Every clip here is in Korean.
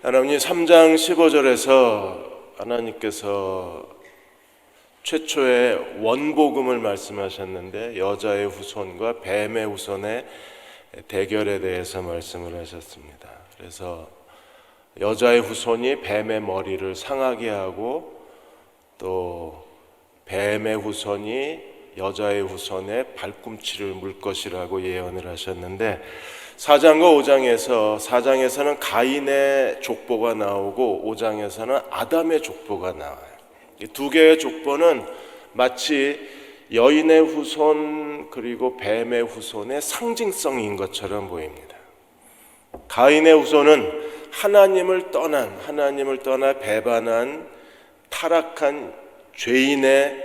하나님 3장 15절에서 하나님께서 최초의 원복음을 말씀하셨는데 여자의 후손과 뱀의 후손의 대결에 대해서 말씀을 하셨습니다. 그래서 여자의 후손이 뱀의 머리를 상하게 하고 또 뱀의 후손이 여자의 후손의 발꿈치를 물 것이라고 예언을 하셨는데 4장과 4장에서는 가인의 족보가 나오고 5장에서는 아담의 족보가 나와요. 이 두 개의 족보는 마치 여인의 후손 그리고 뱀의 후손의 상징성인 것처럼 보입니다. 가인의 후손은 하나님을 떠나 배반한 타락한 죄인의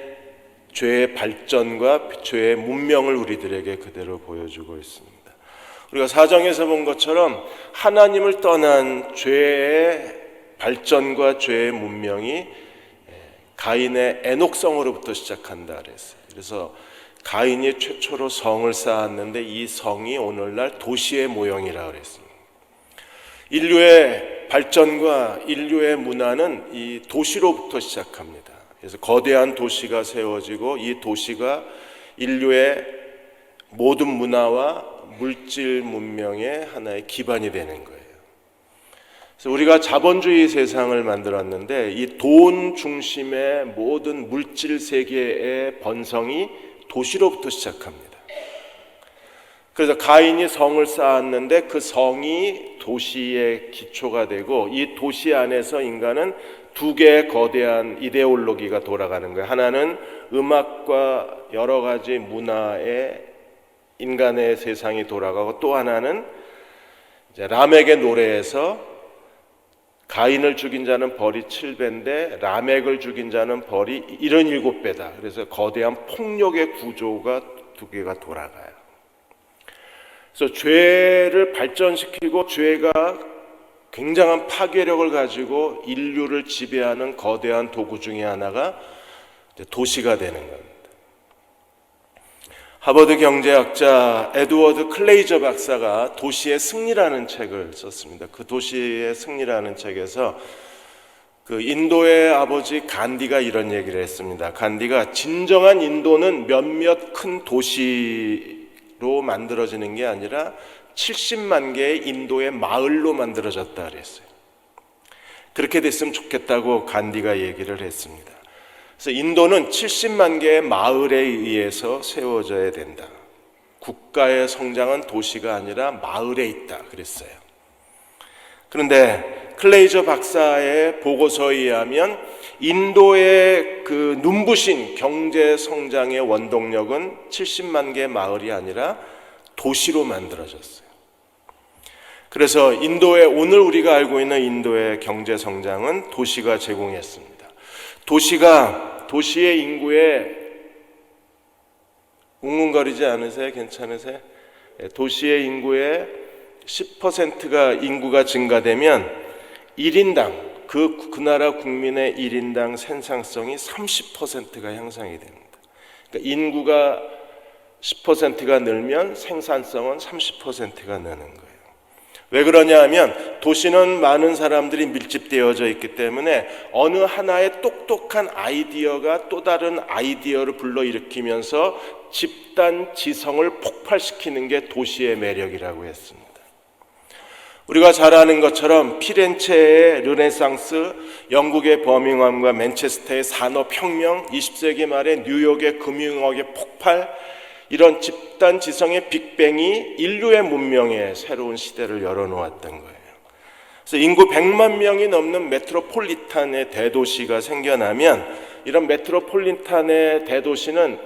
죄의 발전과 죄의 문명을 우리들에게 그대로 보여주고 있습니다. 우리가 4장에서 본 것처럼 하나님을 떠난 죄의 발전과 죄의 문명이 가인의 에녹성으로부터 시작한다 그랬어요. 그래서 가인이 최초로 성을 쌓았는데 이 성이 오늘날 도시의 모형이라고 그랬습니다. 인류의 발전과 인류의 문화는 이 도시로부터 시작합니다. 그래서 거대한 도시가 세워지고 이 도시가 인류의 모든 문화와 물질 문명의 하나의 기반이 되는 거예요. 그래서 우리가 자본주의 세상을 만들었는데 이 돈 중심의 모든 물질 세계의 번성이 도시로부터 시작합니다. 그래서 가인이 성을 쌓았는데 그 성이 도시의 기초가 되고 이 도시 안에서 인간은 두 개의 거대한 이데올로기가 돌아가는 거예요. 하나는 음악과 여러 가지 문화의 인간의 세상이 돌아가고 또 하나는 이제 라멕의 노래에서 가인을 죽인 자는 벌이 7배인데 라멕을 죽인 자는 벌이 77배다. 그래서 거대한 폭력의 구조가 두 개가 돌아가요. 그래서 죄를 발전시키고 죄가 굉장한 파괴력을 가지고 인류를 지배하는 거대한 도구 중에 하나가 도시가 되는 겁니다. 하버드 경제학자 에드워드 클레이저 박사가 도시의 승리라는 책을 썼습니다. 그 도시의 승리라는 책에서 그 인도의 아버지 간디가 이런 얘기를 했습니다. 간디가 진정한 인도는 몇몇 큰 도시로 만들어지는 게 아니라 70만 개의 인도의 마을로 만들어졌다 그랬어요. 그렇게 됐으면 좋겠다고 간디가 얘기를 했습니다. 그래서 인도는 70만 개의 마을에 의해서 세워져야 된다. 국가의 성장은 도시가 아니라 마을에 있다 그랬어요. 그런데 클레이저 박사의 보고서에 의하면 인도의 그 눈부신 경제 성장의 원동력은 70만 개의 마을이 아니라 도시로 만들어졌어요. 그래서 인도의 오늘 우리가 알고 있는 인도의 경제 성장은 도시가 제공했습니다. 도시의 인구에 웅웅거리지 않으세요? 괜찮으세요? 도시의 인구의 10%가 인구가 증가되면 1인당 그 나라 국민의 1인당 생산성이 30%가 향상이 됩니다. 그러니까 인구가 10%가 늘면 생산성은 30%가 느는 거예요. 왜 그러냐 하면 도시는 많은 사람들이 밀집되어져 있기 때문에 어느 하나의 똑똑한 아이디어가 또 다른 아이디어를 불러일으키면서 집단 지성을 폭발시키는 게 도시의 매력이라고 했습니다. 우리가 잘 아는 것처럼 피렌체의 르네상스, 영국의 버밍엄과 맨체스터의 산업혁명, 20세기 말에 뉴욕의 금융업의 폭발, 이런 집단 지성의 빅뱅이 인류의 문명에 새로운 시대를 열어놓았던 거예요. 그래서 인구 100만 명이 넘는 메트로폴리탄의 대도시가 생겨나면 이런 메트로폴리탄의 대도시는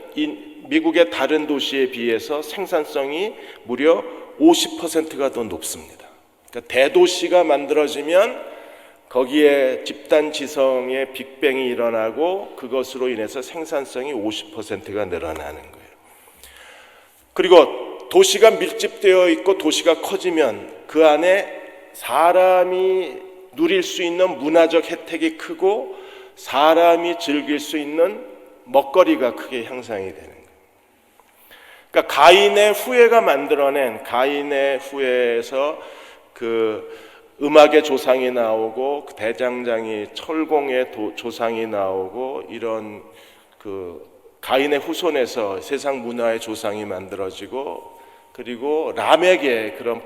미국의 다른 도시에 비해서 생산성이 무려 50%가 더 높습니다. 그러니까 대도시가 만들어지면 거기에 집단 지성의 빅뱅이 일어나고 그것으로 인해서 생산성이 50%가 늘어나는 거예요. 그리고 도시가 밀집되어 있고 도시가 커지면 그 안에 사람이 누릴 수 있는 문화적 혜택이 크고 사람이 즐길 수 있는 먹거리가 크게 향상이 되는 거예요. 그러니까 가인의 후예가 만들어낸 가인의 후예에서 그 음악의 조상이 나오고 대장장이 철공의 조상이 나오고 이런 가인의 후손에서 세상 문화의 조상이 만들어지고, 그리고 라멕의 그런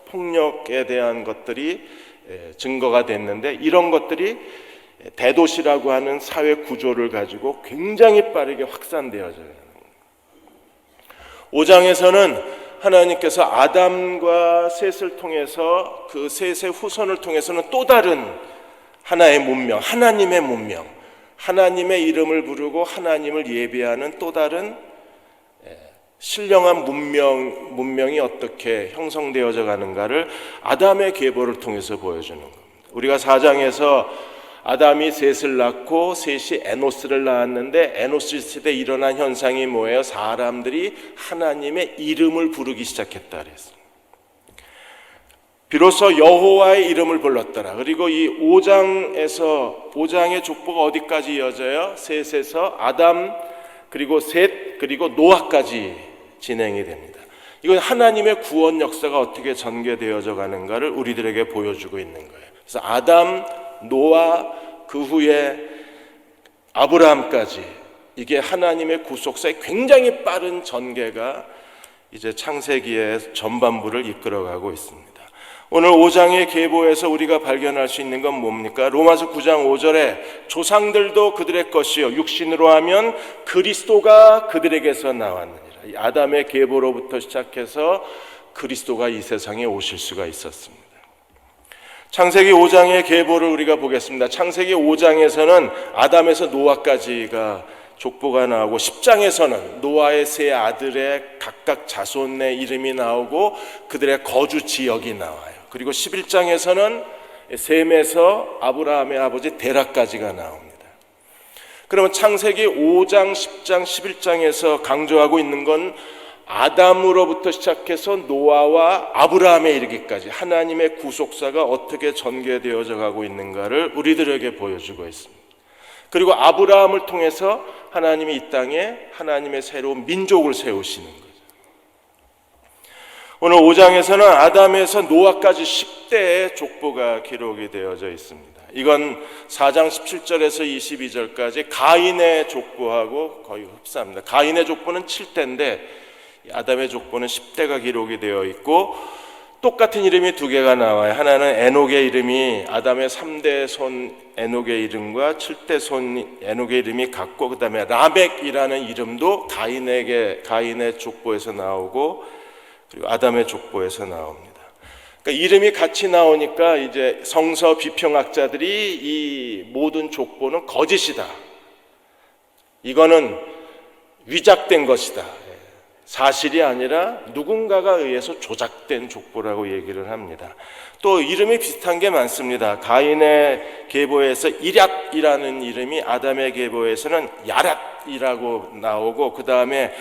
폭력에 대한 것들이 증거가 됐는데, 이런 것들이 대도시라고 하는 사회 구조를 가지고 굉장히 빠르게 확산되어져요. 5장에서는 하나님께서 아담과 셋을 통해서 그 셋의 후손을 통해서는 또 다른 하나의 문명, 하나님의 문명, 하나님의 이름을 부르고 하나님을 예배하는 또 다른 신령한 문명이 어떻게 형성되어져 가는가를 아담의 계보를 통해서 보여주는 겁니다. 우리가 4장에서 아담이 셋을 낳고 셋이 에노스를 낳았는데, 에노스 시대에 일어난 현상이 뭐예요? 사람들이 하나님의 이름을 부르기 시작했다 그랬어요. 비로소 여호와의 이름을 불렀더라. 그리고 이 5장의 족보가 어디까지 이어져요? 셋에서 아담, 그리고 셋, 그리고 노아까지 진행이 됩니다. 이건 하나님의 구원 역사가 어떻게 전개되어져 가는가를 우리들에게 보여주고 있는 거예요. 그래서 아담, 노아, 그 후에 아브라함까지, 이게 하나님의 구속사의 굉장히 빠른 전개가 이제 창세기의 전반부를 이끌어가고 있습니다. 오늘 5장의 계보에서 우리가 발견할 수 있는 건 뭡니까? 로마서 9장 5절에 조상들도 그들의 것이요 육신으로 하면 그리스도가 그들에게서 나왔느니라. 이 아담의 계보로부터 시작해서 그리스도가 이 세상에 오실 수가 있었습니다. 창세기 5장의 계보를 우리가 보겠습니다. 창세기 5장에서는 아담에서 노아까지가 족보가 나오고, 10장에서는 노아의 세 아들의 각각 자손의 이름이 나오고 그들의 거주 지역이 나와요. 그리고 11장에서는 셈에서 아브라함의 아버지 데라까지가 나옵니다. 그러면 창세기 5장, 10장, 11장에서 강조하고 있는 건 아담으로부터 시작해서 노아와 아브라함에 이르기까지 하나님의 구속사가 어떻게 전개되어져 가고 있는가를 우리들에게 보여주고 있습니다. 그리고 아브라함을 통해서 하나님이 이 땅에 하나님의 새로운 민족을 세우시는 거죠. 오늘 5장에서는 아담에서 노아까지 10대의 족보가 기록이 되어져 있습니다. 이건 4장 17절에서 22절까지 가인의 족보하고 거의 흡사합니다. 가인의 족보는 7대인데 아담의 족보는 10대가 기록이 되어 있고, 똑같은 이름이 두 개가 나와요. 하나는 에녹의 이름이 아담의 3대 손 에녹의 이름과 7대 손 에녹의 이름이 같고, 그 다음에 라멕이라는 이름도 가인의 족보에서 나오고, 그리고 아담의 족보에서 나옵니다. 그러니까 이름이 같이 나오니까 이제 성서 비평학자들이 이 모든 족보는 거짓이다, 이거는 위작된 것이다, 사실이 아니라 누군가가 의해서 조작된 족보라고 얘기를 합니다. 또 이름이 비슷한 게 많습니다. 가인의 계보에서 이랏이라는 이름이 아담의 계보에서는 야랏이라고 나오고, 그 다음에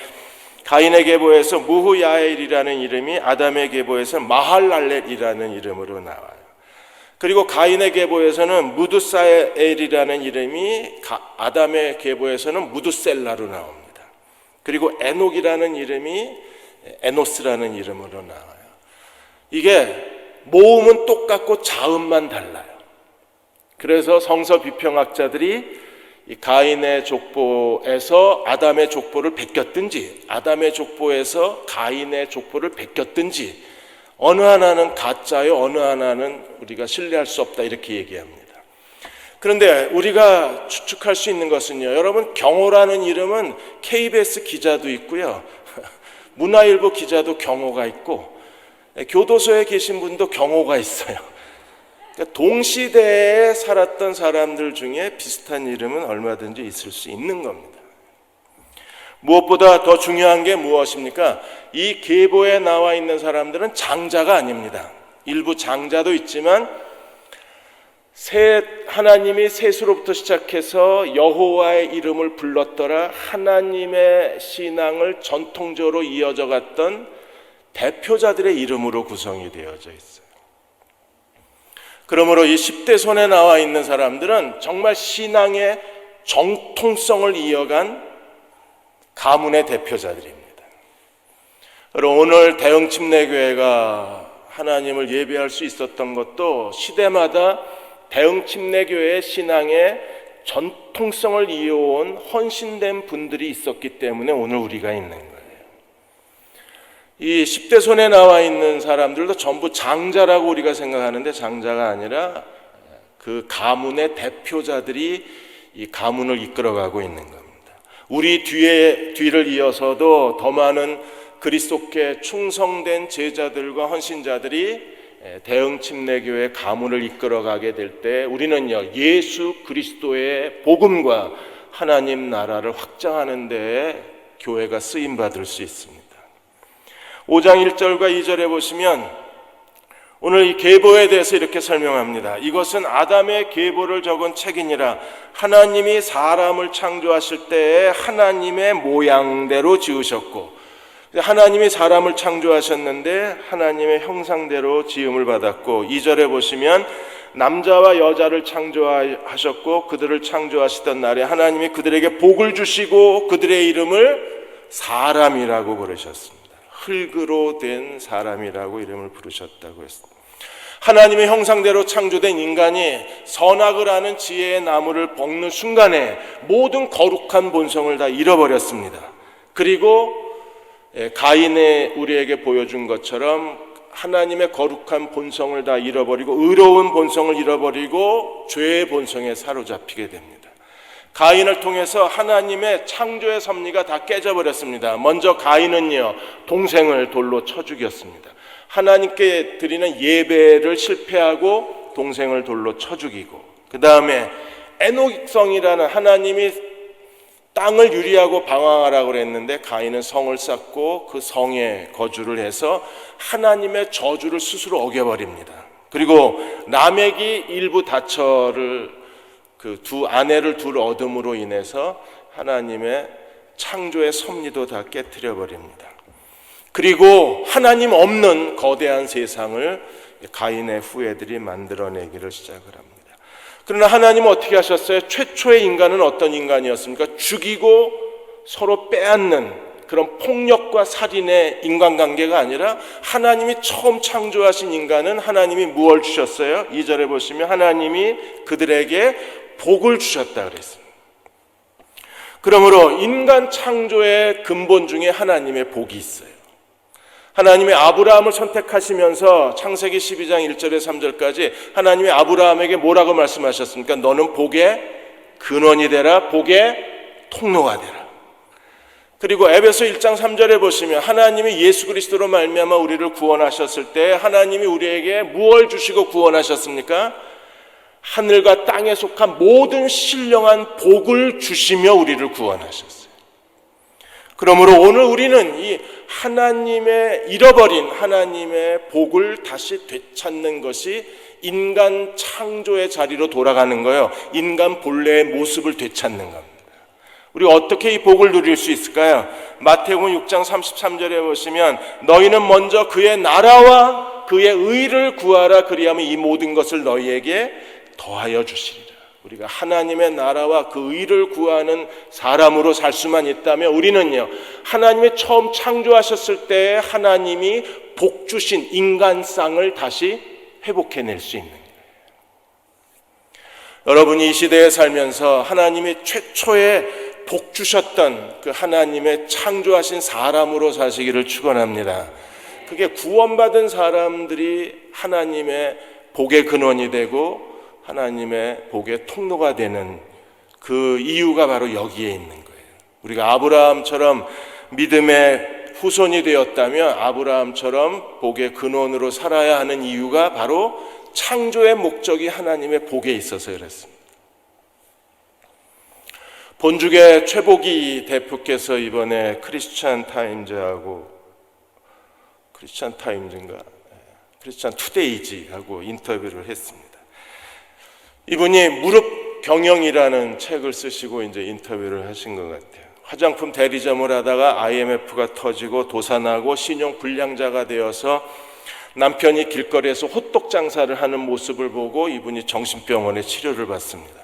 가인의 계보에서 무후야엘이라는 이름이 아담의 계보에서 마할랄렛이라는 이름으로 나와요. 그리고 가인의 계보에서는 무두사엘이라는 이름이 아담의 계보에서는 무두셀라로 나옵니다. 그리고 에녹이라는 이름이 에노스라는 이름으로 나와요. 이게 모음은 똑같고 자음만 달라요. 그래서 성서 비평학자들이 이 가인의 족보에서 아담의 족보를 베꼈든지, 아담의 족보에서 가인의 족보를 베꼈든지, 어느 하나는 가짜요, 어느 하나는 우리가 신뢰할 수 없다, 이렇게 얘기합니다. 그런데 우리가 추측할 수 있는 것은요, 여러분, 경호라는 이름은 KBS 기자도 있고요, 문화일보 기자도 경호가 있고, 교도소에 계신 분도 경호가 있어요. 그러니까 동시대에 살았던 사람들 중에 비슷한 이름은 얼마든지 있을 수 있는 겁니다. 무엇보다 더 중요한 게 무엇입니까? 이 계보에 나와 있는 사람들은 장자가 아닙니다. 일부 장자도 있지만 하나님이 셋으로부터 시작해서 여호와의 이름을 불렀더라 하나님의 신앙을 전통적으로 이어져 갔던 대표자들의 이름으로 구성이 되어져 있어요. 그러므로 이 10대 손에 나와 있는 사람들은 정말 신앙의 정통성을 이어간 가문의 대표자들입니다. 오늘 대흥침례교회가 하나님을 예배할 수 있었던 것도 시대마다 대응 침례교회의 신앙의 전통성을 이어온 헌신된 분들이 있었기 때문에 오늘 우리가 있는 거예요. 이 10대 손에 나와 있는 사람들도 전부 장자라고 우리가 생각하는데 장자가 아니라 그 가문의 대표자들이 이 가문을 이끌어가고 있는 겁니다. 우리 뒤를 이어서도 더 많은 그리스도께 충성된 제자들과 헌신자들이 대응 침례교회 가문을 이끌어가게 될 때 우리는요, 예수 그리스도의 복음과 하나님 나라를 확장하는 데에 교회가 쓰임 받을 수 있습니다. 5장 1절과 2절에 보시면 오늘 이 계보에 대해서 이렇게 설명합니다. 이것은 아담의 계보를 적은 책이니라. 하나님이 사람을 창조하실 때에 하나님의 모양대로 지으셨고, 하나님이 사람을 창조하셨는데 하나님의 형상대로 지음을 받았고, 2절에 보시면 남자와 여자를 창조하셨고 그들을 창조하시던 날에 하나님이 그들에게 복을 주시고 그들의 이름을 사람이라고 부르셨습니다. 흙으로 된 사람이라고 이름을 부르셨다고 했습니다. 하나님의 형상대로 창조된 인간이 선악을 아는 지혜의 나무를 먹는 순간에 모든 거룩한 본성을 다 잃어버렸습니다. 그리고 가인의 우리에게 보여준 것처럼 하나님의 거룩한 본성을 다 잃어버리고 의로운 본성을 잃어버리고 죄의 본성에 사로잡히게 됩니다. 가인을 통해서 하나님의 창조의 섭리가 다 깨져버렸습니다. 먼저 가인은요, 동생을 돌로 쳐 죽였습니다. 하나님께 드리는 예배를 실패하고 동생을 돌로 쳐 죽이고, 그 다음에 에녹성이라는 하나님이 땅을 유리하고 방황하라고 그랬는데 가인은 성을 쌓고 그 성에 거주를 해서 하나님의 저주를 스스로 어겨버립니다. 그리고 라멕이 일부 다처를 그 두 아내를 둘 얻음으로 인해서 하나님의 창조의 섭리도 다 깨트려 버립니다. 그리고 하나님 없는 거대한 세상을 가인의 후예들이 만들어내기를 시작을 합니다. 그러나 하나님은 어떻게 하셨어요? 최초의 인간은 어떤 인간이었습니까? 죽이고 서로 빼앗는 그런 폭력과 살인의 인간관계가 아니라 하나님이 처음 창조하신 인간은 하나님이 무엇을 주셨어요? 2절에 보시면 하나님이 그들에게 복을 주셨다 그랬습니다. 그러므로 인간 창조의 근본 중에 하나님의 복이 있어요. 하나님의 아브라함을 선택하시면서 창세기 12장 1절에 3절까지 하나님이 아브라함에게 뭐라고 말씀하셨습니까? 너는 복의 근원이 되라, 복의 통로가 되라. 그리고 에베소 1장 3절에 보시면 하나님이 예수 그리스도로 말미암아 우리를 구원하셨을 때 하나님이 우리에게 무엇을 주시고 구원하셨습니까? 하늘과 땅에 속한 모든 신령한 복을 주시며 우리를 구원하셨어요. 그러므로 오늘 우리는 이 하나님의 잃어버린 하나님의 복을 다시 되찾는 것이 인간 창조의 자리로 돌아가는 거예요. 인간 본래의 모습을 되찾는 겁니다. 우리가 어떻게 이 복을 누릴 수 있을까요? 마태복음 6장 33절에 보시면 너희는 먼저 그의 나라와 그의 의를 구하라. 그리하면 이 모든 것을 너희에게 더하여 주시리라. 우리가 하나님의 나라와 그 의를 구하는 사람으로 살 수만 있다면 우리는요, 하나님이 처음 창조하셨을 때 하나님이 복 주신 인간상을 다시 회복해낼 수 있는 거예요. 여러분이 이 시대에 살면서 하나님이 최초의 복 주셨던 그 하나님의 창조하신 사람으로 사시기를 축원합니다. 그게 구원받은 사람들이 하나님의 복의 근원이 되고 하나님의 복의 통로가 되는 그 이유가 바로 여기에 있는 거예요. 우리가 아브라함처럼 믿음의 후손이 되었다면 아브라함처럼 복의 근원으로 살아야 하는 이유가 바로 창조의 목적이 하나님의 복에 있어서 그렇습니다. 본죽의 최복이 대표께서 이번에 크리스찬 투데이지하고 인터뷰를 했습니다. 이분이 무릎 경영이라는 책을 쓰시고 이제 인터뷰를 하신 것 같아요. 화장품 대리점을 하다가 IMF가 터지고 도산하고 신용 불량자가 되어서 남편이 길거리에서 호떡 장사를 하는 모습을 보고 이분이 정신병원에 치료를 받습니다.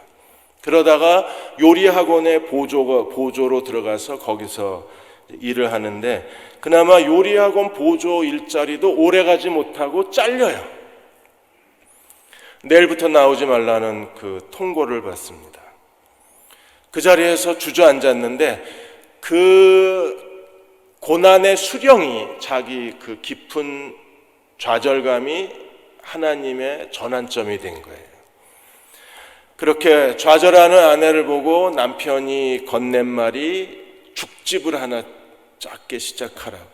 그러다가 요리학원에 보조로 들어가서 거기서 일을 하는데 그나마 요리학원 보조 일자리도 오래가지 못하고 잘려요. 내일부터 나오지 말라는 그 통고를 받습니다. 그 자리에서 주저앉았는데 그 고난의 수령이 자기 그 깊은 좌절감이 하나님의 전환점이 된 거예요. 그렇게 좌절하는 아내를 보고 남편이 건넨 말이 죽집을 하나 작게 시작하라고.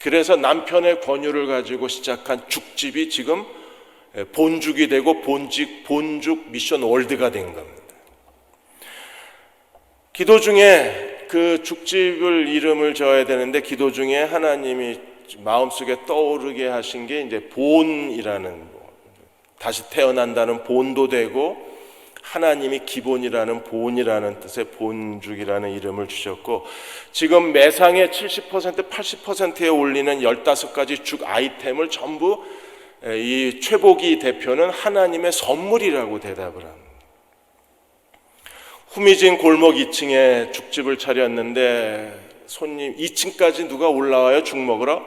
그래서 남편의 권유를 가지고 시작한 죽집이 지금 본죽이 되고 본죽 미션 월드가 된 겁니다. 기도 중에 그 죽집을 이름을 지어야 되는데 기도 중에 하나님이 마음속에 떠오르게 하신 게 이제 본이라는, 다시 태어난다는 본도 되고 하나님이 기본이라는 본이라는 뜻의 본죽이라는 이름을 주셨고, 지금 매상의 70% 80%에 올리는 15가지 죽 아이템을 전부 이 최복이 대표는 하나님의 선물이라고 대답을 합니다. 후미진 골목 2층에 죽집을 차렸는데 손님 2층까지 누가 올라와요 죽 먹으러?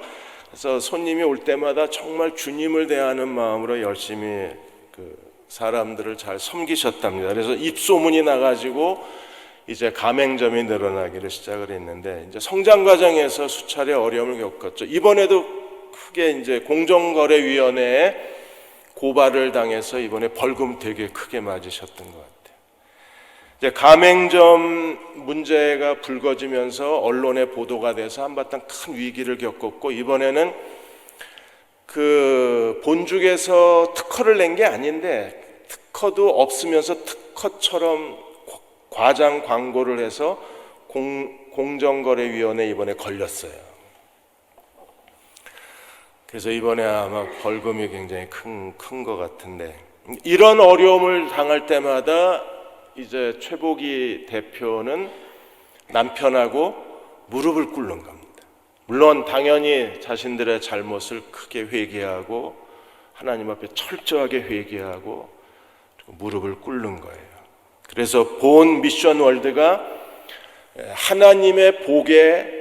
그래서 손님이 올 때마다 정말 주님을 대하는 마음으로 열심히 그 사람들을 잘 섬기셨답니다. 그래서 입소문이 나가지고 이제 가맹점이 늘어나기를 시작을 했는데, 이제 성장 과정에서 수차례 어려움을 겪었죠. 이번에도 크게 이제 공정거래위원회에 고발을 당해서 이번에 벌금 되게 크게 맞으셨던 것 같아요. 이제 가맹점 문제가 불거지면서 언론에 보도가 돼서 한바탕 큰 위기를 겪었고, 이번에는 그 본죽에서 특허를 낸 게 아닌데 특허도 없으면서 특허처럼 과장 광고를 해서 공정거래위원회에 이번에 걸렸어요. 그래서 이번에 아마 벌금이 굉장히 큰 것 같은데, 이런 어려움을 당할 때마다 이제 최복이 대표는 남편하고 무릎을 꿇는 겁니다. 물론 당연히 자신들의 잘못을 크게 회개하고 하나님 앞에 철저하게 회개하고 무릎을 꿇는 거예요. 그래서 본 미션 월드가 하나님의 복의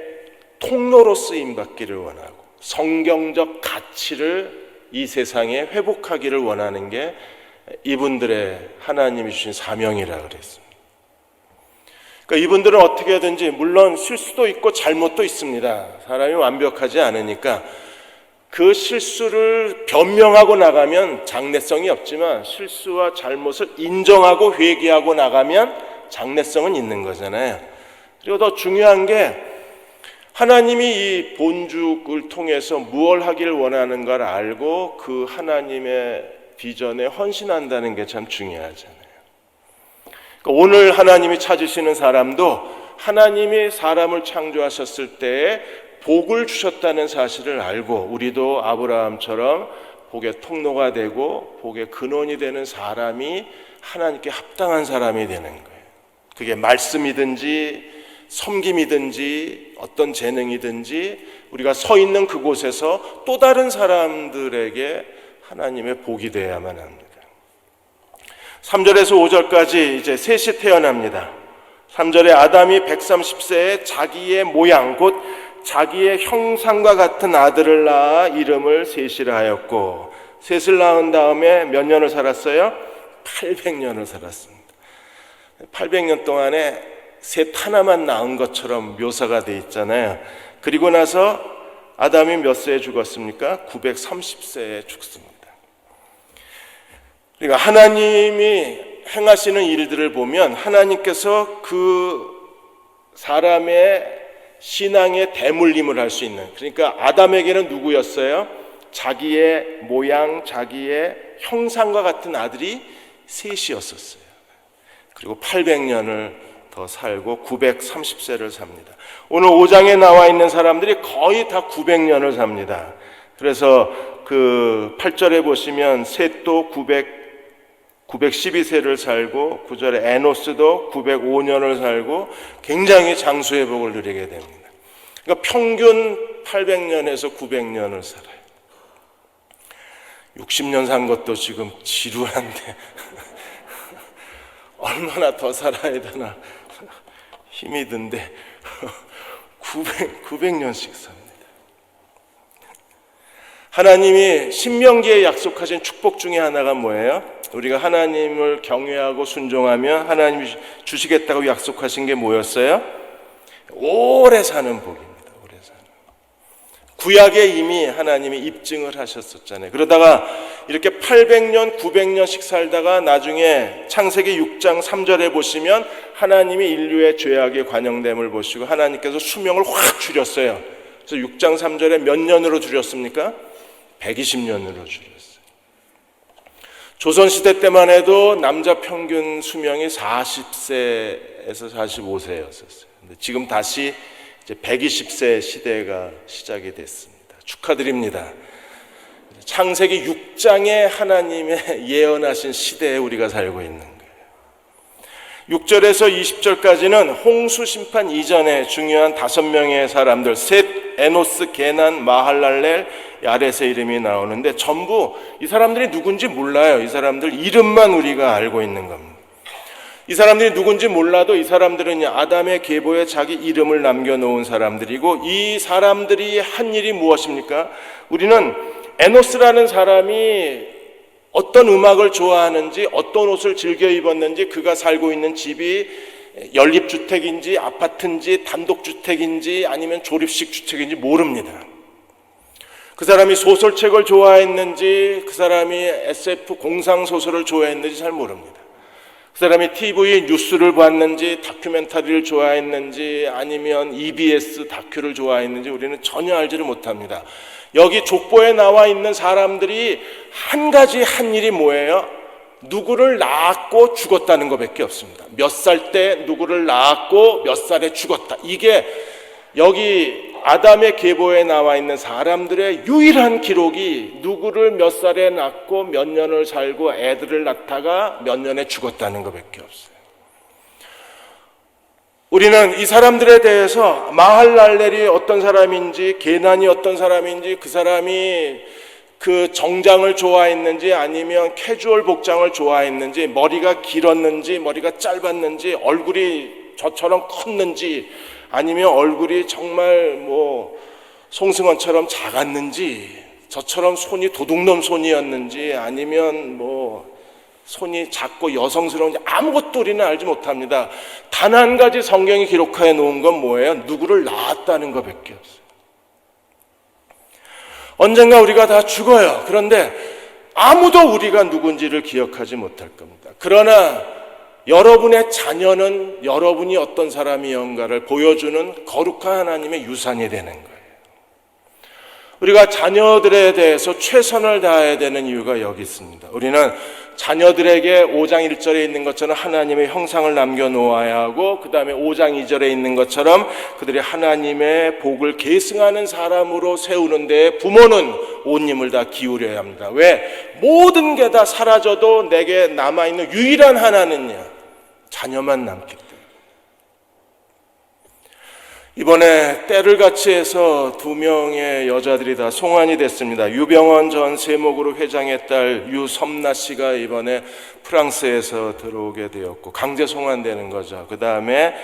통로로 쓰임받기를 원하고 성경적 가치를 이 세상에 회복하기를 원하는 게 이분들의 하나님이 주신 사명이라 그랬습니다. 그러니까 이분들은 어떻게든지, 물론 실수도 있고 잘못도 있습니다. 사람이 완벽하지 않으니까 그 실수를 변명하고 나가면 장래성이 없지만 실수와 잘못을 인정하고 회개하고 나가면 장래성은 있는 거잖아요. 그리고 더 중요한 게 하나님이 이 본죽을 통해서 무엇을 하기를 원하는가를 알고 그 하나님의 비전에 헌신한다는 게 참 중요하잖아요. 그러니까 오늘 하나님이 찾으시는 사람도 하나님이 사람을 창조하셨을 때에 복을 주셨다는 사실을 알고 우리도 아브라함처럼 복의 통로가 되고 복의 근원이 되는 사람이 하나님께 합당한 사람이 되는 거예요. 그게 말씀이든지 섬김이든지 어떤 재능이든지 우리가 서 있는 그곳에서 또 다른 사람들에게 하나님의 복이 되어야만 합니다. 3절에서 5절까지 이제 셋이 태어납니다. 3절에 아담이 130세에 자기의 모양 곧 자기의 형상과 같은 아들을 낳아 이름을 셋이라 하였고, 셋을 낳은 다음에 몇 년을 살았어요? 800년을 살았습니다. 800년 동안에 셋 하나만 낳은 것처럼 묘사가 돼 있잖아요. 그리고 나서 아담이 몇 세에 죽었습니까? 930세에 죽습니다. 그러니까 하나님이 행하시는 일들을 보면 하나님께서 그 사람의 신앙의 대물림을 할 수 있는, 그러니까 아담에게는 누구였어요? 자기의 모양, 자기의 형상과 같은 아들이 셋이었었어요. 그리고 800년을 더 살고 930세를 삽니다. 오늘 5장에 나와 있는 사람들이 거의 다 900년을 삽니다. 그래서 그 8절에 보시면 셋도 912세를 살고, 9절에 에노스도 905년을 살고 굉장히 장수의 복을 누리게 됩니다. 그러니까 평균 800년에서 900년을 살아요. 60년 산 것도 지금 지루한데 얼마나 더 살아야 되나 힘이 든데 900년씩 삽니다. 하나님이 신명기에 약속하신 축복 중에 하나가 뭐예요? 우리가 하나님을 경외하고 순종하면 하나님이 주시겠다고 약속하신 게 뭐였어요? 오래 사는 복입니다. 오래 사는. 구약에 이미 하나님이 입증을 하셨었잖아요. 그러다가 이렇게 800년, 900년씩 살다가 나중에 창세기 6장 3절에 보시면 하나님이 인류의 죄악의 관영됨을 보시고 하나님께서 수명을 확 줄였어요. 그래서 6장 3절에 몇 년으로 줄였습니까? 120년으로 줄였어요. 조선시대 때만 해도 남자 평균 수명이 40세에서 45세였었어요. 근데 지금 다시 이제 120세 시대가 시작이 됐습니다. 축하드립니다. 창세기 6장에 하나님의 예언하신 시대에 우리가 살고 있는 거예요. 6절에서 20절까지는 홍수 심판 이전에 중요한 5명의 사람들, 셋, 에노스, 게난, 마할랄렐, 야렛의 이름이 나오는데 전부 이 사람들이 누군지 몰라요. 이 사람들 이름만 우리가 알고 있는 겁니다. 이 사람들이 누군지 몰라도 이 사람들은 아담의 계보에 자기 이름을 남겨놓은 사람들이고, 이 사람들이 한 일이 무엇입니까? 우리는 에노스라는 사람이 어떤 음악을 좋아하는지, 어떤 옷을 즐겨 입었는지, 그가 살고 있는 집이 연립주택인지 아파트인지 단독주택인지 아니면 조립식 주택인지 모릅니다. 그 사람이 소설책을 좋아했는지, 그 사람이 SF 공상소설을 좋아했는지 잘 모릅니다. 그 사람이 TV 뉴스를 봤는지, 다큐멘터리를 좋아했는지, 아니면 EBS 다큐를 좋아했는지 우리는 전혀 알지를 못합니다. 여기 족보에 나와 있는 사람들이 한 가지 한 일이 뭐예요? 누구를 낳았고 죽었다는 것밖에 없습니다. 몇 살 때 누구를 낳았고 몇 살에 죽었다. 이게 여기 아담의 계보에 나와 있는 사람들의 유일한 기록이 누구를 몇 살에 낳고 몇 년을 살고 애들을 낳다가 몇 년에 죽었다는 것밖에 없어요. 우리는 이 사람들에 대해서 마할랄렐이 어떤 사람인지, 게난이 어떤 사람인지, 그 사람이 그 정장을 좋아했는지 아니면 캐주얼 복장을 좋아했는지, 머리가 길었는지 머리가 짧았는지, 얼굴이 저처럼 컸는지 아니면 얼굴이 정말 송승헌처럼 작았는지, 저처럼 손이 도둑놈 손이었는지 아니면 손이 작고 여성스러운지 아무것도 우리는 알지 못합니다. 단 한 가지 성경이 기록해 놓은 건 뭐예요? 누구를 낳았다는 것밖에 없어요. 언젠가 우리가 다 죽어요. 그런데 아무도 우리가 누군지를 기억하지 못할 겁니다. 그러나 여러분의 자녀는 여러분이 어떤 사람이었는가를 보여주는 거룩한 하나님의 유산이 되는 거예요. 우리가 자녀들에 대해서 최선을 다해야 되는 이유가 여기 있습니다. 우리는 자녀들에게 5장 1절에 있는 것처럼 하나님의 형상을 남겨놓아야 하고, 그 다음에 5장 2절에 있는 것처럼 그들이 하나님의 복을 계승하는 사람으로 세우는 데 부모는 온 힘을 다 기울여야 합니다. 왜? 모든 게 다 사라져도 내게 남아있는 유일한 하나는요, 자녀만 남기 때문에. 이번에 때를 같이 해서 2명의 여자들이 다 송환이 됐습니다. 유병원 전 세목으로 회장의 딸 유섬나 씨가 이번에 프랑스에서 들어오게 되었고 강제 송환되는 거죠. 그 다음에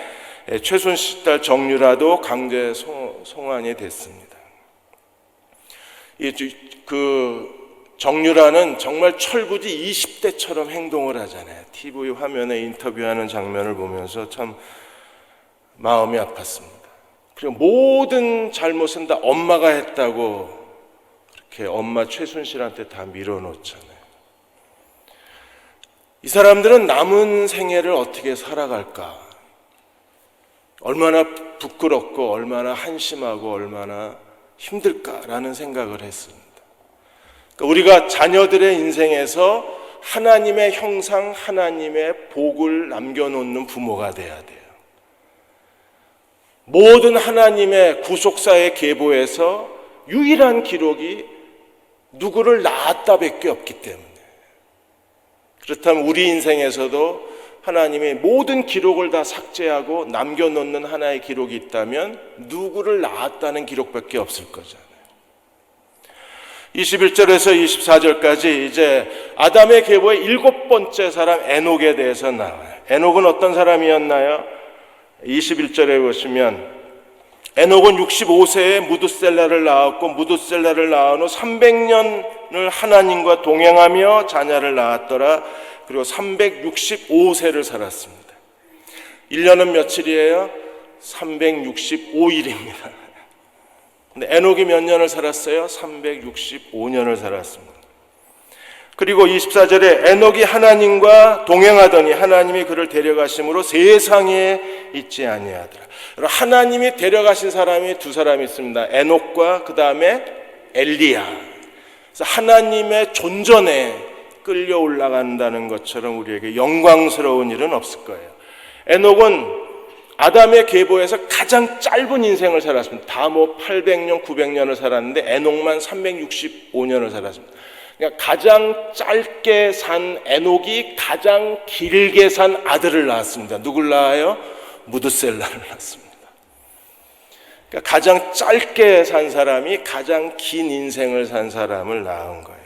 최순실 딸 정유라도 강제 송환이 됐습니다. 정유라는 정말 철부지 20대처럼 행동을 하잖아요. TV 화면에 인터뷰하는 장면을 보면서 참 마음이 아팠습니다. 그리고 모든 잘못은 다 엄마가 했다고 그렇게 엄마 최순실한테 다 밀어놓잖아요. 이 사람들은 남은 생애를 어떻게 살아갈까? 얼마나 부끄럽고 얼마나 한심하고 얼마나 힘들까라는 생각을 했습니다. 그러니까 우리가 자녀들의 인생에서 하나님의 형상, 하나님의 복을 남겨놓는 부모가 돼야 돼요. 모든 하나님의 구속사의 계보에서 유일한 기록이 누구를 낳았다 밖에 없기 때문에, 그렇다면 우리 인생에서도 하나님의 모든 기록을 다 삭제하고 남겨놓는 하나의 기록이 있다면 누구를 낳았다는 기록밖에 없을 거잖아요. 21절에서 24절까지 이제 아담의 계보의 7번째 사람 에녹에 대해서 나와요. 에녹은 어떤 사람이었나요? 21절에 보시면 에녹은 65세에 무두셀라를 낳았고 무두셀라를 낳은 후 300년을 하나님과 동행하며 자녀를 낳았더라. 그리고 365세를 살았습니다. 1년은 며칠이에요? 365일입니다. 근데 에녹이 몇 년을 살았어요? 365년을 살았습니다. 그리고 24절에 에녹이 하나님과 동행하더니 하나님이 그를 데려가심으로 세상에 있지 아니하더라. 하나님이 데려가신 사람이 두 사람이 있습니다. 에녹과 그 다음에 엘리야. 그래서 하나님의 존전에 끌려 올라간다는 것처럼 우리에게 영광스러운 일은 없을 거예요. 에녹은 아담의 계보에서 가장 짧은 인생을 살았습니다. 다 800년, 900년을 살았는데 에녹만 365년을 살았습니다. 그러니까 가장 짧게 산 에녹이 가장 길게 산 아들을 낳았습니다. 누굴 낳아요? 무두셀라를 낳았습니다. 그러니까 가장 짧게 산 사람이 가장 긴 인생을 산 사람을 낳은 거예요.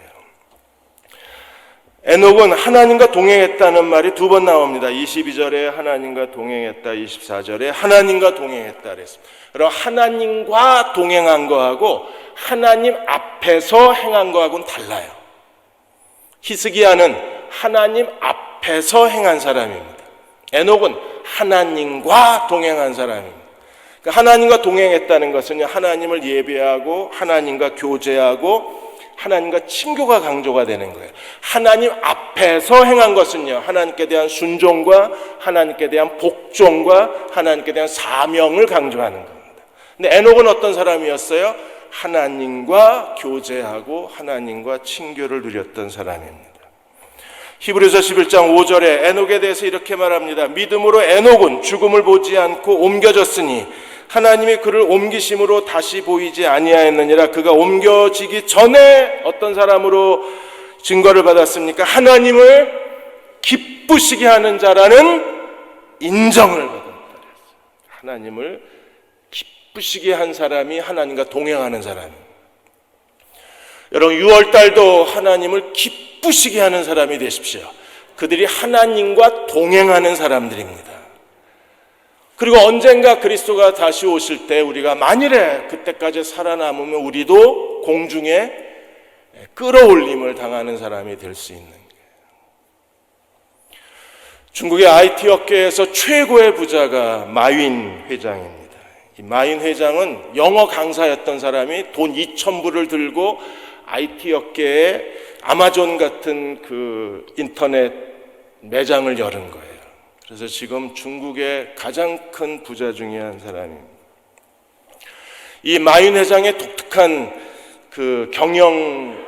에녹은 하나님과 동행했다는 말이 두 번 나옵니다. 22절에 하나님과 동행했다, 24절에 하나님과 동행했다 그랬습니다. 그럼 하나님과 동행한 거하고 하나님 앞에서 행한 거하고는 달라요. 히스기야는 하나님 앞에서 행한 사람입니다. 에녹은 하나님과 동행한 사람입니다. 그러니까 하나님과 동행했다는 것은 하나님을 예배하고 하나님과 교제하고 하나님과 친교가 강조가 되는 거예요. 하나님 앞에서 행한 것은요, 하나님께 대한 순종과 하나님께 대한 복종과 하나님께 대한 사명을 강조하는 겁니다. 근데 에녹은 어떤 사람이었어요? 하나님과 교제하고 하나님과 친교를 누렸던 사람입니다. 히브리서 11장 5절에 에녹에 대해서 이렇게 말합니다. 믿음으로 에녹은 죽음을 보지 않고 옮겨졌으니 하나님이 그를 옮기심으로 다시 보이지 아니하였느니라. 그가 옮겨지기 전에 어떤 사람으로 증거를 받았습니까? 하나님을 기쁘시게 하는 자라는 인정을 받았다. 하나님을 기쁘시게 한 사람이 하나님과 동행하는 사람입니다. 여러분 6월달도 하나님을 기쁘시게 하는 사람이 되십시오. 그들이 하나님과 동행하는 사람들입니다. 그리고 언젠가 그리스도가 다시 오실 때 우리가 만일에 그때까지 살아남으면 우리도 공중에 끌어올림을 당하는 사람이 될 수 있는 거예요. 중국의 IT 업계에서 최고의 부자가 마윈 회장입니다. 이 마윈 회장은 영어 강사였던 사람이 돈 2,000불을 들고 IT 업계에 아마존 같은 그 인터넷 매장을 열은 거예요. 그래서 지금 중국의 가장 큰 부자 중에 한 사람입니다. 이 마윈 회장의 독특한 그 경영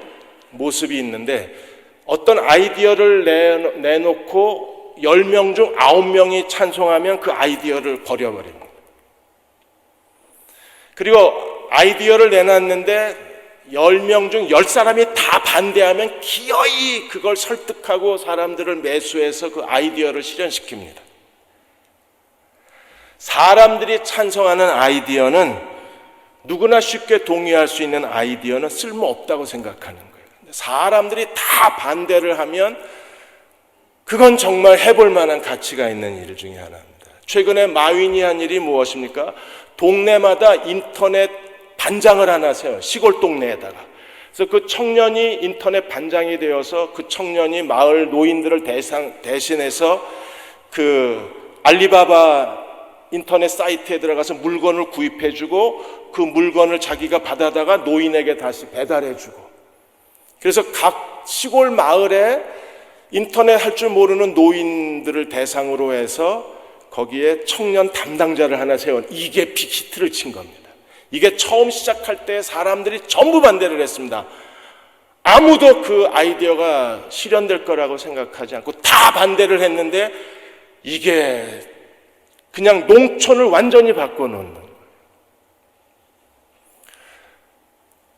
모습이 있는데 어떤 아이디어를 내놓고 10명 중 9명이 찬송하면 그 아이디어를 버려버립니다. 그리고 아이디어를 내놨는데 10명 중 10사람이 다 반대하면 기어이 그걸 설득하고 사람들을 매수해서 그 아이디어를 실현시킵니다. 사람들이 찬성하는 아이디어는 누구나 쉽게 동의할 수 있는 아이디어는 쓸모없다고 생각하는 거예요. 사람들이 다 반대를 하면 그건 정말 해볼 만한 가치가 있는 일 중에 하나입니다. 최근에 마윈이 한 일이 무엇입니까? 동네마다 인터넷 반장을 하나 세워요. 시골 동네에다가. 그래서 그 청년이 인터넷 반장이 되어서 그 청년이 마을 노인들을 대신해서 그 알리바바 인터넷 사이트에 들어가서 물건을 구입해주고 그 물건을 자기가 받아다가 노인에게 다시 배달해주고. 그래서 각 시골 마을에 인터넷 할 줄 모르는 노인들을 대상으로 해서 거기에 청년 담당자를 하나 세운, 이게 빅히트를 친 겁니다. 이게 처음 시작할 때 사람들이 전부 반대를 했습니다. 아무도 그 아이디어가 실현될 거라고 생각하지 않고 다 반대를 했는데 이게 그냥 농촌을 완전히 바꿔놓는 거예요.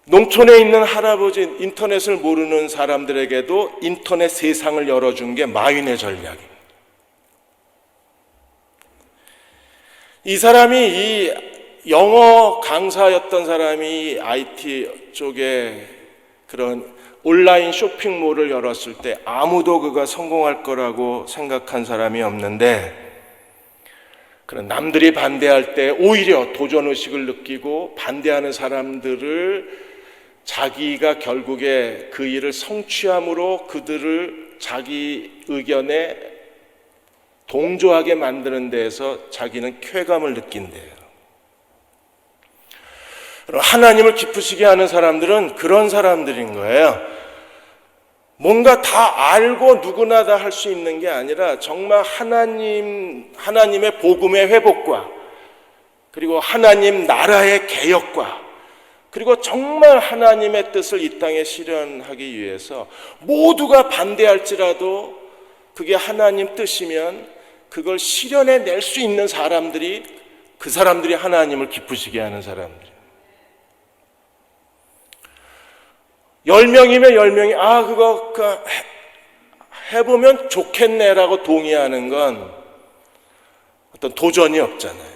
농촌에 있는 할아버지, 인터넷을 모르는 사람들에게도 인터넷 세상을 열어준 게 마윈의 전략입니다. 이 사람이 이 영어 강사였던 사람이 IT 쪽에 그런 온라인 쇼핑몰을 열었을 때 아무도 그가 성공할 거라고 생각한 사람이 없는데 그런 남들이 반대할 때 오히려 도전의식을 느끼고 반대하는 사람들을 자기가 결국에 그 일을 성취함으로 그들을 자기 의견에 동조하게 만드는 데에서 자기는 쾌감을 느낀대요. 하나님을 기쁘시게 하는 사람들은 그런 사람들인 거예요. 뭔가 다 알고 누구나 다 할 수 있는 게 아니라 정말 하나님의 복음의 회복과 그리고 하나님 나라의 개혁과 그리고 정말 하나님의 뜻을 이 땅에 실현하기 위해서 모두가 반대할지라도 그게 하나님 뜻이면 그걸 실현해낼 수 있는 사람들이 그 사람들이 하나님을 기쁘시게 하는 사람들이에요. 10명이면 10명이 그거 해보면 좋겠네라고 동의하는 건 어떤 도전이 없잖아요.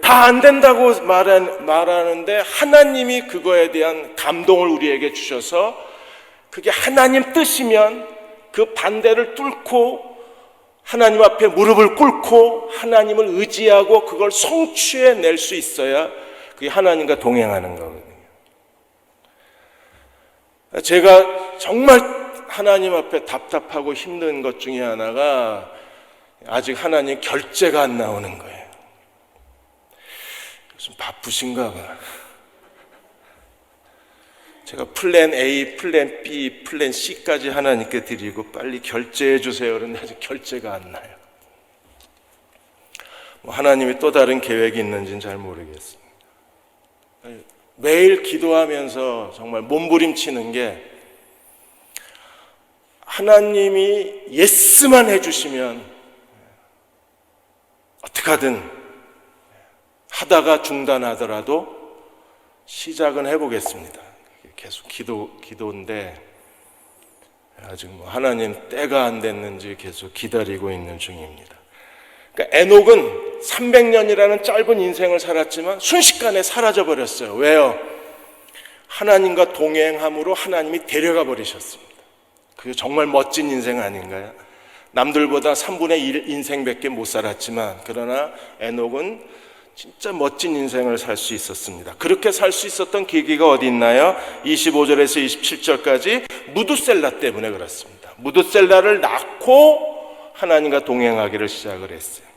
다 안 된다고 말하는데 하나님이 그거에 대한 감동을 우리에게 주셔서 그게 하나님 뜻이면 그 반대를 뚫고 하나님 앞에 무릎을 꿇고 하나님을 의지하고 그걸 성취해낼 수 있어야 그게 하나님과 동행하는 거거든요. 제가 정말 하나님 앞에 답답하고 힘든 것 중에 하나가 아직 하나님 결제가 안 나오는 거예요. 좀 바쁘신가 봐. 제가 플랜 A, 플랜 B, 플랜 C까지 하나님께 드리고 빨리 결제해 주세요. 그런데 아직 결제가 안 나요. 하나님이 또 다른 계획이 있는지는 잘 모르겠습니다. 매일 기도하면서 정말 몸부림치는 게 하나님이 예스만 해주시면 어떻게든 하다가 중단하더라도 시작은 해보겠습니다. 계속 기도인데 아직 하나님 때가 안 됐는지 계속 기다리고 있는 중입니다. 그러니까 에녹은 300년이라는 짧은 인생을 살았지만 순식간에 사라져버렸어요. 왜요? 하나님과 동행함으로 하나님이 데려가 버리셨습니다. 그게 정말 멋진 인생 아닌가요? 남들보다 3분의 1 인생밖에 못 살았지만 그러나 에녹은 진짜 멋진 인생을 살 수 있었습니다. 그렇게 살 수 있었던 계기가 어디 있나요? 25절에서 27절까지 무두셀라 때문에 그렇습니다. 무두셀라를 낳고 하나님과 동행하기를 시작을 했어요.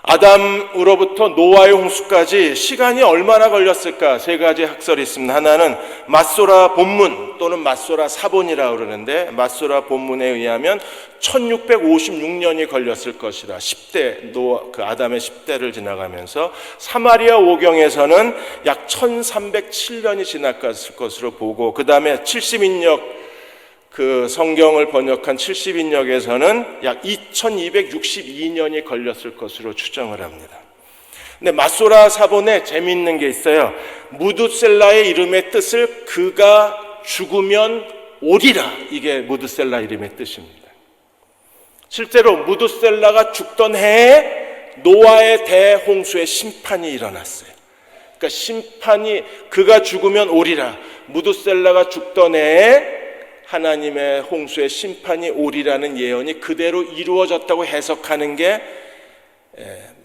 아담으로부터 노아의 홍수까지 시간이 얼마나 걸렸을까? 세 가지 학설이 있습니다. 하나는 맛소라 본문 또는 맛소라 사본이라고 그러는데 마소라 본문에 의하면 1656년이 걸렸을 것이라 10대 그 아담의 10대를 지나가면서 사마리아 오경에서는 약 1307년이 지나갔을 것으로 보고 그 다음에 70인역 그 성경을 번역한 70인역에서는 약 2262년이 걸렸을 것으로 추정을 합니다. 근데 맛소라 사본에 재미있는 게 있어요. 무두셀라의 이름의 뜻을 그가 죽으면 오리라, 이게 무두셀라 이름의 뜻입니다. 실제로 무두셀라가 죽던 해에 노아의 대홍수의 심판이 일어났어요. 그러니까 심판이 그가 죽으면 오리라, 무두셀라가 죽던 해에 하나님의 홍수의 심판이 오리라는 예언이 그대로 이루어졌다고 해석하는 게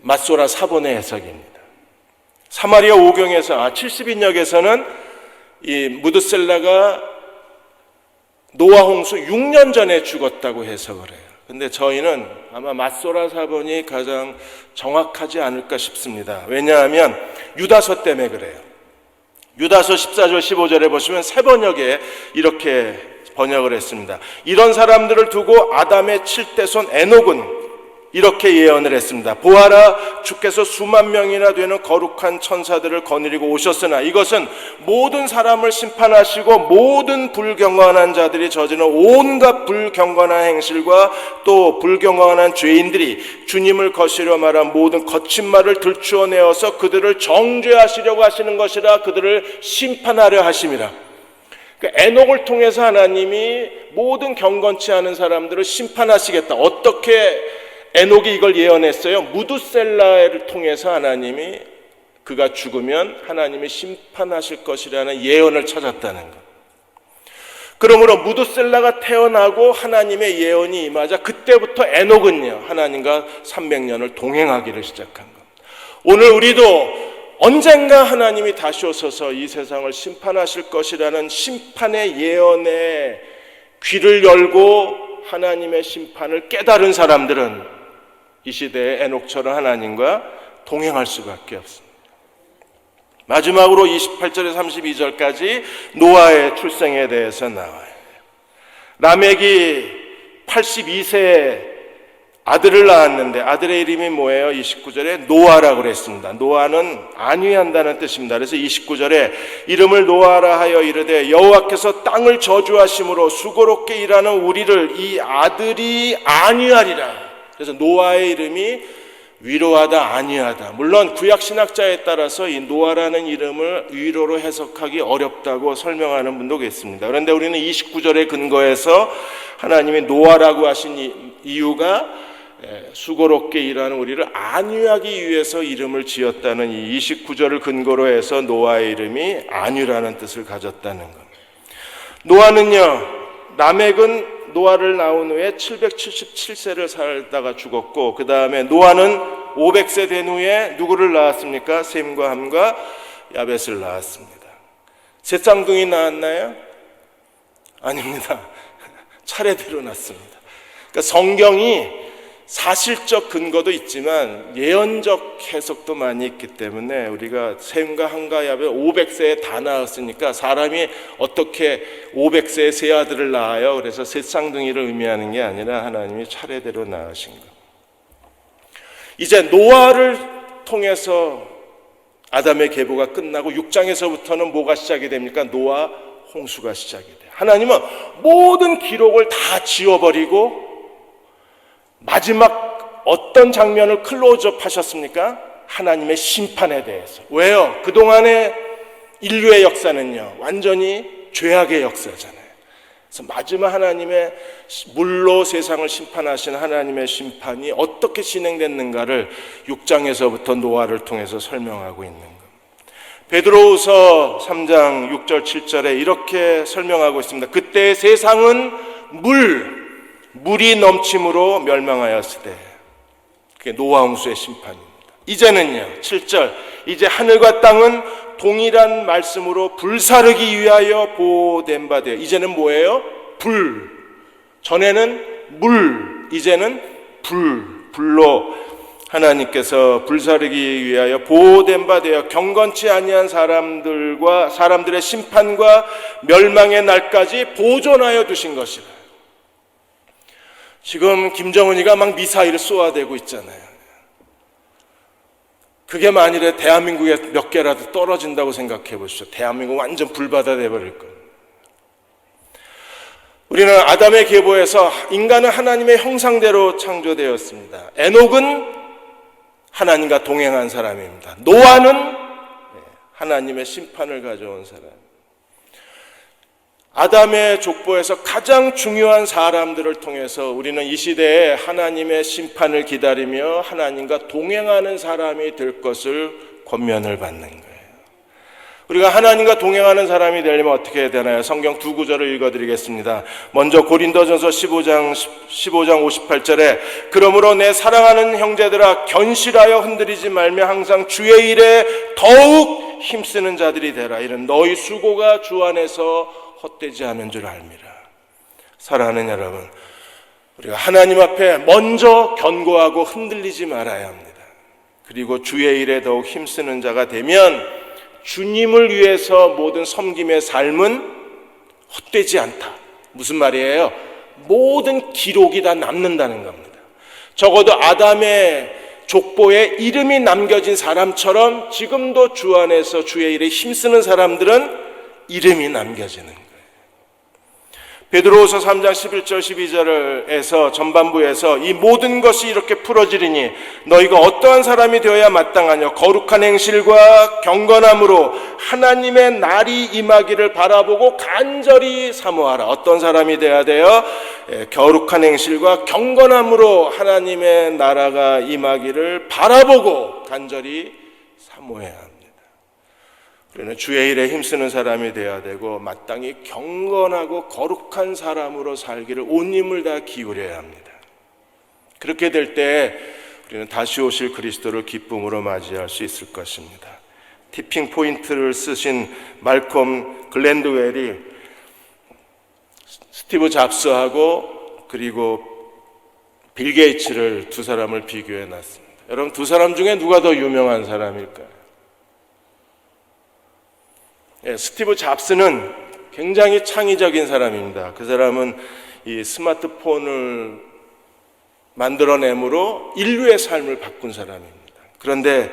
맛소라 사본의 해석입니다. 사마리아 오경에서 70인역에서는 이 무드셀라가 노아 홍수 6년 전에 죽었다고 해석을 해요. 근데 저희는 아마 맛소라 사본이 가장 정확하지 않을까 싶습니다. 왜냐하면 유다서 때문에 그래요. 유다서 14절 15절에 보시면 세 번역에 이렇게 번역을 했습니다. 이런 사람들을 두고 아담의 7대손 에녹은 이렇게 예언을 했습니다. 보아라, 주께서 수만 명이나 되는 거룩한 천사들을 거느리고 오셨으나 이것은 모든 사람을 심판하시고 모든 불경건한 자들이 저지른 온갖 불경건한 행실과 또 불경건한 죄인들이 주님을 거스려 말한 모든 거친 말을 들추어내어서 그들을 정죄하시려고 하시는 것이라, 그들을 심판하려 하심이라. 그러니까 에녹을 통해서 하나님이 모든 경건치 않은 사람들을 심판하시겠다. 어떻게 에녹이 이걸 예언했어요? 무두셀라를 통해서 하나님이 그가 죽으면 하나님이 심판하실 것이라는 예언을 찾았다는 것. 그러므로 무두셀라가 태어나고 하나님의 예언이 임하자 그때부터 에녹은요 하나님과 300년을 동행하기를 시작한 겁니다. 오늘 우리도 언젠가 하나님이 다시 오셔서 이 세상을 심판하실 것이라는 심판의 예언에 귀를 열고 하나님의 심판을 깨달은 사람들은 이 시대에 에녹처럼 하나님과 동행할 수밖에 없습니다. 마지막으로 28절에서 32절까지 노아의 출생에 대해서 나와요. 라멕이 82세에 아들을 낳았는데 아들의 이름이 뭐예요? 29절에 노아라고 그랬습니다. 노아는 안위한다는 뜻입니다. 그래서 29절에 이름을 노아라 하여 이르되 여호와께서 땅을 저주하심으로 수고롭게 일하는 우리를 이 아들이 안위하리라. 그래서 노아의 이름이 위로하다, 안위하다. 물론 구약 신학자에 따라서 이 노아라는 이름을 위로로 해석하기 어렵다고 설명하는 분도 계십니다. 그런데 우리는 29절에 근거해서 하나님이 노아라고 하신 이유가 수고롭게 일하는 우리를 안위하기 위해서 이름을 지었다는 이 29절을 근거로 해서 노아의 이름이 안위라는 뜻을 가졌다는 겁니다. 노아는요, 라멕은 노아를 낳은 후에 777세를 살다가 죽었고, 그 다음에 노아는 500세 된 후에 누구를 낳았습니까? 셈과 함과 야벳을 낳았습니다. 세 쌍둥이 낳았나요? 아닙니다. 차례대로 낳습니다. 그러니까 성경이 사실적 근거도 있지만 예언적 해석도 많이 있기 때문에 우리가 셈과 함과 야벳 500세에 다 낳았으니까 사람이 어떻게 500세에 세 아들을 낳아요? 그래서 세 쌍둥이를 의미하는 게 아니라 하나님이 차례대로 낳으신 것. 이제 노아를 통해서 아담의 계보가 끝나고 6장에서부터는 뭐가 시작이 됩니까? 노아 홍수가 시작이 돼요. 하나님은 모든 기록을 다 지워버리고 마지막 어떤 장면을 클로즈업 하셨습니까? 하나님의 심판에 대해서. 왜요? 그동안의 인류의 역사는요 완전히 죄악의 역사잖아요. 그래서 마지막 하나님의 물로 세상을 심판하신 하나님의 심판이 어떻게 진행됐는가를 6장에서부터 노아를 통해서 설명하고 있는 겁니다. 베드로후서 3장 6절 7절에 이렇게 설명하고 있습니다. 그때 세상은 물이 넘침으로 멸망하였으되, 그게 노아 홍수의 심판입니다. 이제는요 7절 이제 하늘과 땅은 동일한 말씀으로 불사르기 위하여 보호된 바 되어. 이제는 뭐예요? 불. 전에는 물, 이제는 불로 하나님께서 불사르기 위하여 보호된 바 되어 경건치 아니한 사람들의 심판과 멸망의 날까지 보존하여 두신 것이라. 지금 김정은이가 막 미사일을 쏘아대고 있잖아요. 그게 만일에 대한민국에 몇 개라도 떨어진다고 생각해 보십시오. 대한민국 완전 불바다 돼버릴 거예요. 우리는 아담의 계보에서 인간은 하나님의 형상대로 창조되었습니다. 에녹은 하나님과 동행한 사람입니다. 노아는 하나님의 심판을 가져온 사람. 아담의 족보에서 가장 중요한 사람들을 통해서 우리는 이 시대에 하나님의 심판을 기다리며 하나님과 동행하는 사람이 될 것을 권면을 받는 거예요. 우리가 하나님과 동행하는 사람이 되려면 어떻게 해야 되나요? 성경 두 구절을 읽어드리겠습니다. 먼저 고린도전서 15장 58절에 그러므로 내 사랑하는 형제들아 견실하여 흔들리지 말며 항상 주의 일에 더욱 힘쓰는 자들이 되라. 이는 너희 수고가 주 안에서 헛되지 않은 줄 알미라. 사랑하는 여러분, 우리가 하나님 앞에 먼저 견고하고 흔들리지 말아야 합니다. 그리고 주의 일에 더욱 힘쓰는 자가 되면 주님을 위해서 모든 섬김의 삶은 헛되지 않다. 무슨 말이에요? 모든 기록이 다 남는다는 겁니다. 적어도 아담의 족보에 이름이 남겨진 사람처럼 지금도 주 안에서 주의 일에 힘쓰는 사람들은 이름이 남겨지는 거예요. 베드로후서 3장 11절 12절에서 전반부에서 이 모든 것이 이렇게 풀어지리니 너희가 어떠한 사람이 되어야 마땅하냐? 거룩한 행실과 경건함으로 하나님의 날이 임하기를 바라보고 간절히 사모하라. 어떤 사람이 되어야 돼요? 거룩한 행실과 경건함으로 하나님의 나라가 임하기를 바라보고 간절히 사모해야 합니다. 우리는 주의 일에 힘쓰는 사람이 되어야 되고 마땅히 경건하고 거룩한 사람으로 살기를 온 힘을 다 기울여야 합니다. 그렇게 될 때 우리는 다시 오실 그리스도를 기쁨으로 맞이할 수 있을 것입니다. 티핑 포인트를 쓰신 말콤 글랜드웰이 스티브 잡스하고 그리고 빌 게이츠를 두 사람을 비교해 놨습니다. 여러분, 두 사람 중에 누가 더 유명한 사람일까요? 스티브 잡스는 굉장히 창의적인 사람입니다. 그 사람은 이 스마트폰을 만들어내므로 인류의 삶을 바꾼 사람입니다. 그런데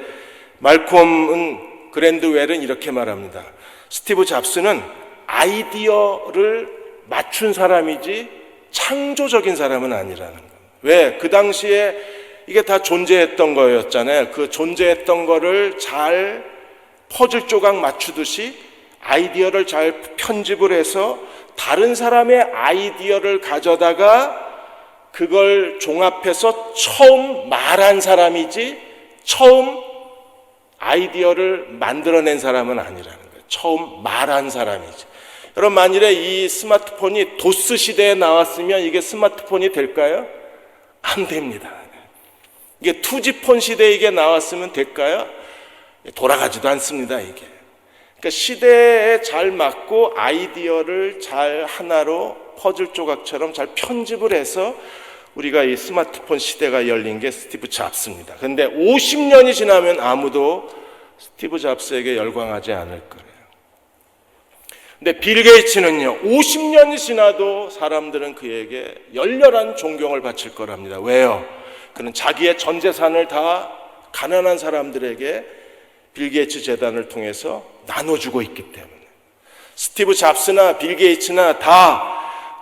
말콤 글랜드웰은 이렇게 말합니다. 스티브 잡스는 아이디어를 맞춘 사람이지 창조적인 사람은 아니라는 겁니다. 왜? 그 당시에 이게 다 존재했던 거였잖아요. 그 존재했던 거를 잘 퍼즐 조각 맞추듯이 아이디어를 잘 편집을 해서 다른 사람의 아이디어를 가져다가 그걸 종합해서 처음 말한 사람이지 처음 아이디어를 만들어낸 사람은 아니라는 거예요. 처음 말한 사람이지. 여러분, 만일에 이 스마트폰이 도스 시대에 나왔으면 이게 스마트폰이 될까요? 안 됩니다. 이게 투지폰 시대에 이게 나왔으면 될까요? 돌아가지도 않습니다, 이게. 그러니까 시대에 잘 맞고 아이디어를 잘 하나로 퍼즐 조각처럼 잘 편집을 해서 우리가 이 스마트폰 시대가 열린 게 스티브 잡스입니다. 그런데 50년이 지나면 아무도 스티브 잡스에게 열광하지 않을 거예요. 근데 빌 게이츠는요, 50년이 지나도 사람들은 그에게 열렬한 존경을 바칠 거랍니다. 왜요? 그는 자기의 전 재산을 다 가난한 사람들에게 빌 게이츠 재단을 통해서 나눠주고 있기 때문에. 스티브 잡스나 빌 게이츠나 다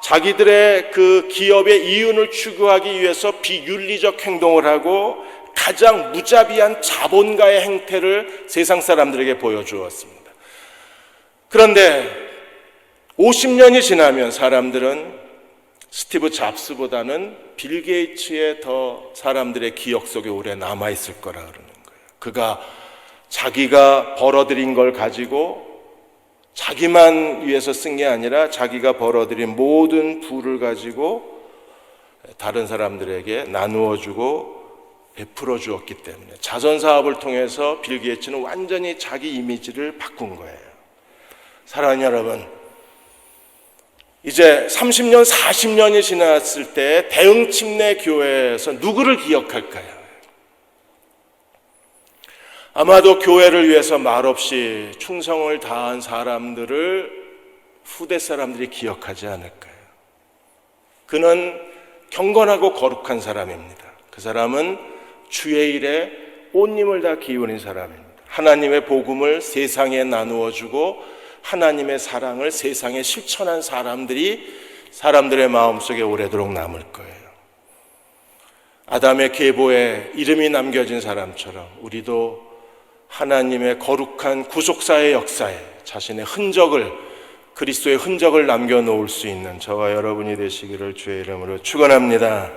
자기들의 그 기업의 이윤을 추구하기 위해서 비윤리적 행동을 하고 가장 무자비한 자본가의 행태를 세상 사람들에게 보여주었습니다. 그런데 50년이 지나면 사람들은 스티브 잡스보다는 빌 게이츠에 더 사람들의 기억 속에 오래 남아있을 거라 그러는 거예요. 그가 자기가 벌어들인 걸 가지고 자기만 위해서 쓴 게 아니라 자기가 벌어들인 모든 부를 가지고 다른 사람들에게 나누어 주고 베풀어 주었기 때문에 자선사업을 통해서 빌 게이츠는 완전히 자기 이미지를 바꾼 거예요. 사랑하는 여러분, 이제 30년, 40년이 지났을 때 대흥 침례 교회에서 누구를 기억할까요? 아마도 교회를 위해서 말없이 충성을 다한 사람들을 후대 사람들이 기억하지 않을까요? 그는 경건하고 거룩한 사람입니다. 그 사람은 주의 일에 온 힘을 다 기울인 사람입니다. 하나님의 복음을 세상에 나누어 주고 하나님의 사랑을 세상에 실천한 사람들이 사람들의 마음속에 오래도록 남을 거예요. 아담의 계보에 이름이 남겨진 사람처럼 우리도 하나님의 거룩한 구속사의 역사에 자신의 흔적을, 그리스도의 흔적을 남겨놓을 수 있는 저와 여러분이 되시기를 주의 이름으로 축원합니다.